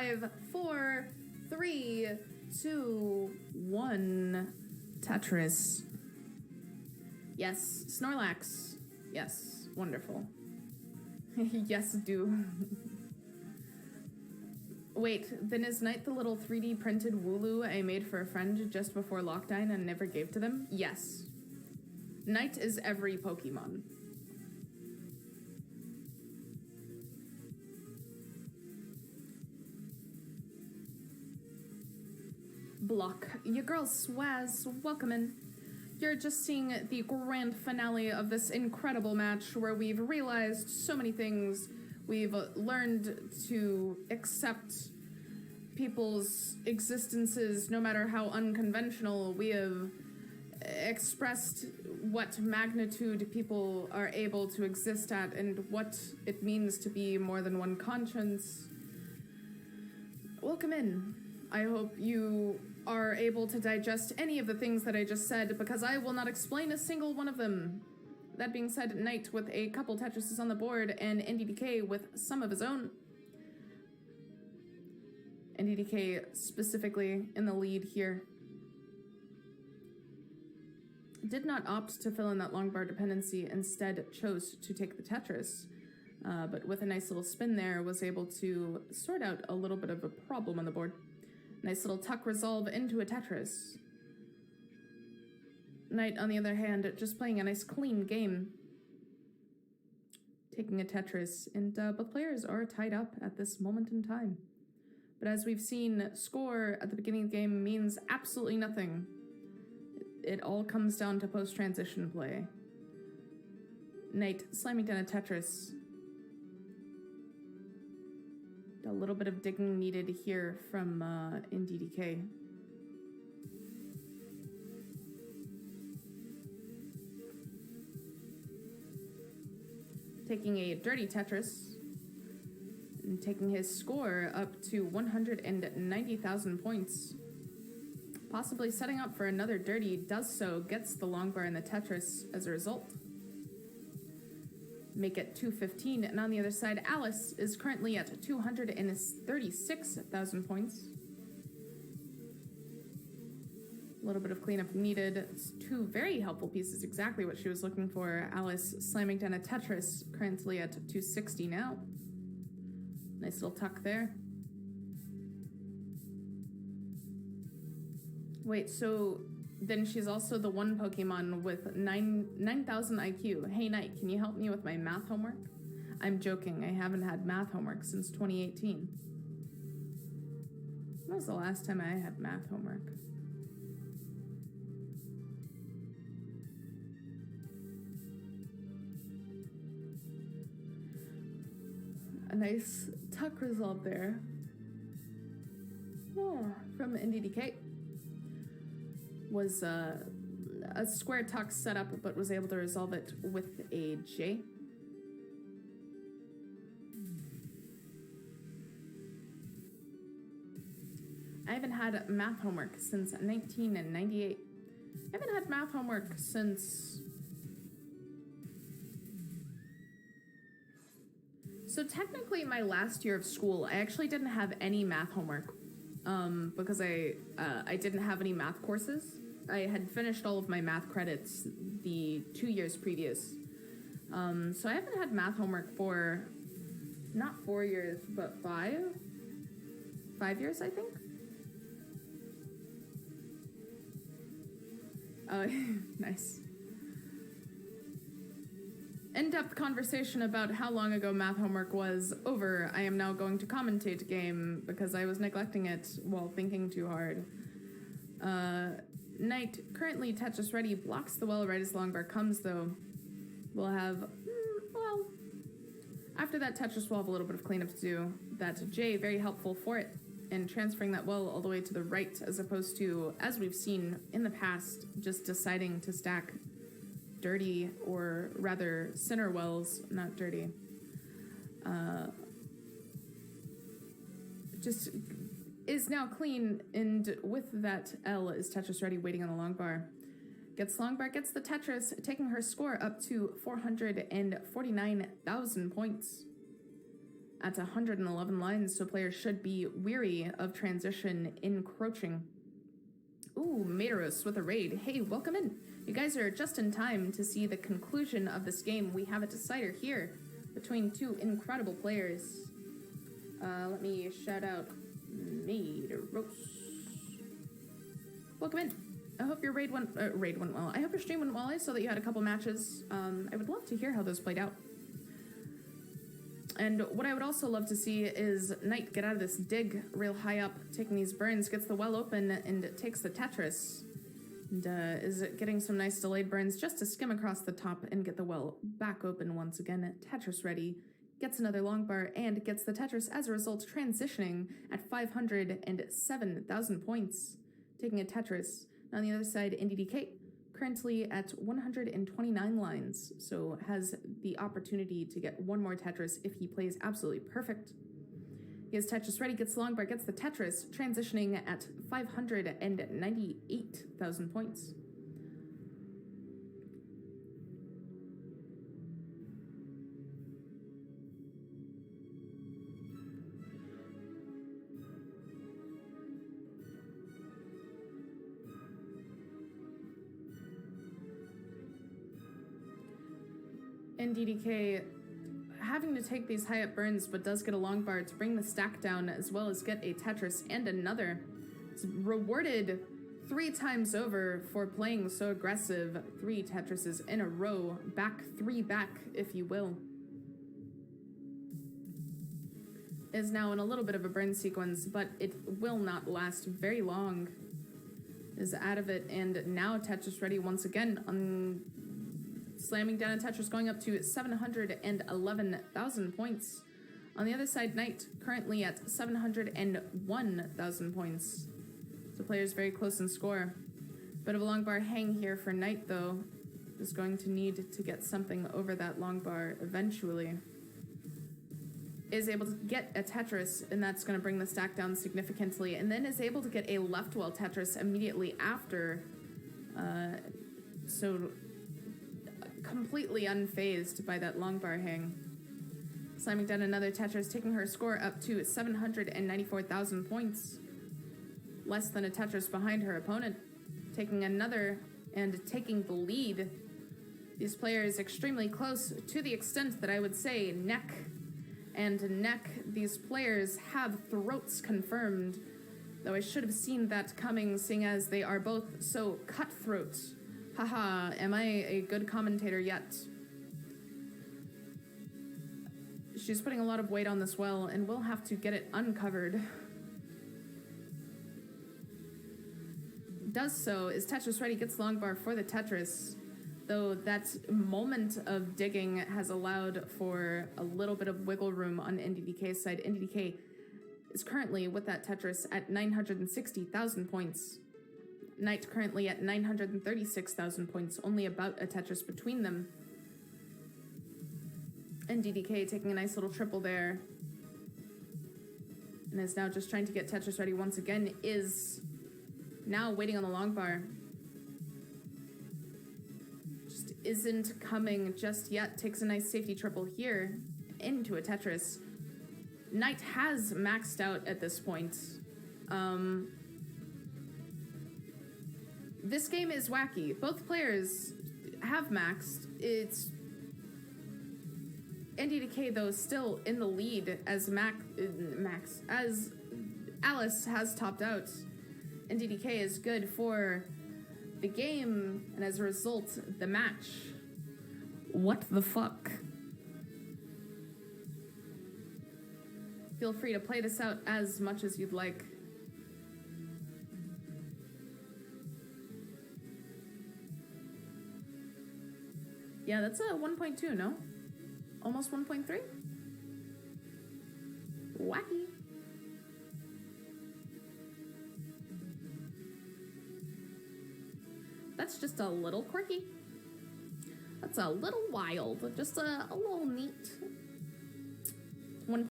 5, 4, 3, 2, 1. Tetris. Yes. Snorlax. Yes. Wonderful. Yes, do. Wait, then is Knight the little 3D printed Wooloo I made for a friend just before lockdown and never gave to them? Yes. Knight is every Pokemon. Block. Your girl Swaz, welcome in. You're just seeing the grand finale of this incredible match where we've realized so many things. We've learned to accept people's existences no matter how unconventional. We have expressed what magnitude people are able to exist at and what it means to be more than one conscience. Welcome in. I hope you are able to digest any of the things that I just said, because I will not explain a single one of them. That being said, Knight with a couple Tetrises on the board, and NDDK with some of his own. NDDK specifically in the lead here. Did not opt to fill in that long bar dependency, instead chose to take the Tetris. But with a nice little spin there, was able to sort out a little bit of a problem on the board. Nice little tuck resolve into a Tetris. Knight, on the other hand, just playing a nice clean game. Taking a Tetris, and both players are tied up at this moment in time. But as we've seen, score at the beginning of the game means absolutely nothing. It all comes down to post-transition play. Knight slamming down a Tetris. A little bit of digging needed here from NDDK. Taking a dirty Tetris and taking his score up to 190,000 points. Possibly setting up for another dirty, does so, gets the long bar in the Tetris as a result. Make it 215, and on the other side, Alice is currently at 236,000 points. A little bit of cleanup needed. It's two very helpful pieces, exactly what she was looking for. Alice slamming down a Tetris, currently at 260 now. Nice little tuck there. Wait, so then she's also the one Pokemon with 9,000 IQ. Hey, Knight, can you help me with my math homework? I'm joking. I haven't had math homework since 2018. When was the last time I had math homework? A nice tuck resolve there. Oh, from NDDK. Was a square tuck setup, but was able to resolve it with a J. I haven't had math homework since 1998. I haven't had math homework since... So technically my last year of school, I actually didn't have any math homework. Because I didn't have any math courses. I had finished all of my math credits the 2 years previous. So I haven't had math homework for not 4 years, but 5 years, I think. Oh, nice. In-depth conversation about how long ago math homework was over. I am now going to commentate a game because I was neglecting it while thinking too hard. Knight, currently Tetris ready, blocks the well right as long bar comes, though. We'll have, well, after that Tetris we'll have a little bit of cleanup to do. That J, very helpful for it, and transferring that well all the way to the right, as opposed to, as we've seen in the past, just deciding to stack dirty, or rather center wells, not dirty. Just is now clean, and with that L is Tetris ready, waiting on the long bar. Gets long bar, gets the Tetris, taking her score up to 449,000 points. at 111 lines, so players should be weary of transition encroaching. Ooh, Materos with a raid. Hey, welcome in. You guys are just in time to see the conclusion of this game. We have a decider here between two incredible players. Let me shout out Materos. Welcome in. I hope your raid went well. I hope your stream went well. I saw that you had a couple matches. I would love to hear how those played out. And what I would also love to see is Knight get out of this dig real high up, taking these burns, gets the well open, and takes the Tetris. And is getting some nice delayed burns just to skim across the top and get the well back open once again. Tetris ready, gets another long bar, and gets the Tetris as a result, transitioning at 507,000 points, taking a Tetris. On the other side, NDDK, currently at 129 lines, so has the opportunity to get one more Tetris if he plays absolutely perfect. He has Tetris ready, gets long bar, gets the Tetris, transitioning at 598,000 points. NDDK having to take these high up burns, but does get a long bar to bring the stack down, as well as get a Tetris and another. It's rewarded 3 times over for playing so aggressive. 3 Tetrises in a row, back 3 back, if you will. Is now in a little bit of a burn sequence, but it will not last very long. Is out of it, and now Tetris ready once again on slamming down a Tetris, going up to 711,000 points. On the other side, Knight currently at 701,000 points. So players very close in score. Bit of a long bar hang here for Knight, though. Is going to need to get something over that long bar eventually. Is able to get a Tetris, and that's going to bring the stack down significantly, and then is able to get a left well Tetris immediately after. So completely unfazed by that long bar hang. Slamming down another Tetris, taking her score up to 794,000 points. Less than a Tetris behind her opponent. Taking another and taking the lead. These players extremely close, to the extent that I would say neck and neck. These players have throats confirmed, though I should have seen that coming, seeing as they are both so cutthroat. Haha, am I a good commentator yet? She's putting a lot of weight on this well, and we'll have to get it uncovered. Does so, is Tetris ready, gets long bar for the Tetris, though that moment of digging has allowed for a little bit of wiggle room on NDDK's side. NDDK is currently, with that Tetris, at 960,000 points. Knight currently at 936,000 points, only about a Tetris between them. NDDK taking a nice little triple there. And is now just trying to get Tetris ready once again, is now waiting on the long bar. Just isn't coming just yet. Takes a nice safety triple here into a Tetris. Knight has maxed out at this point. This game is wacky. Both players have maxed. It's NDDK, though, still in the lead as as Alice has topped out. NDDK is good for the game, and as a result, the match. What the fuck? Feel free to play this out as much as you'd like. Yeah, that's a 1.2, no? Almost 1.3? Wacky. That's just a little quirky. That's a little wild. Just a little neat.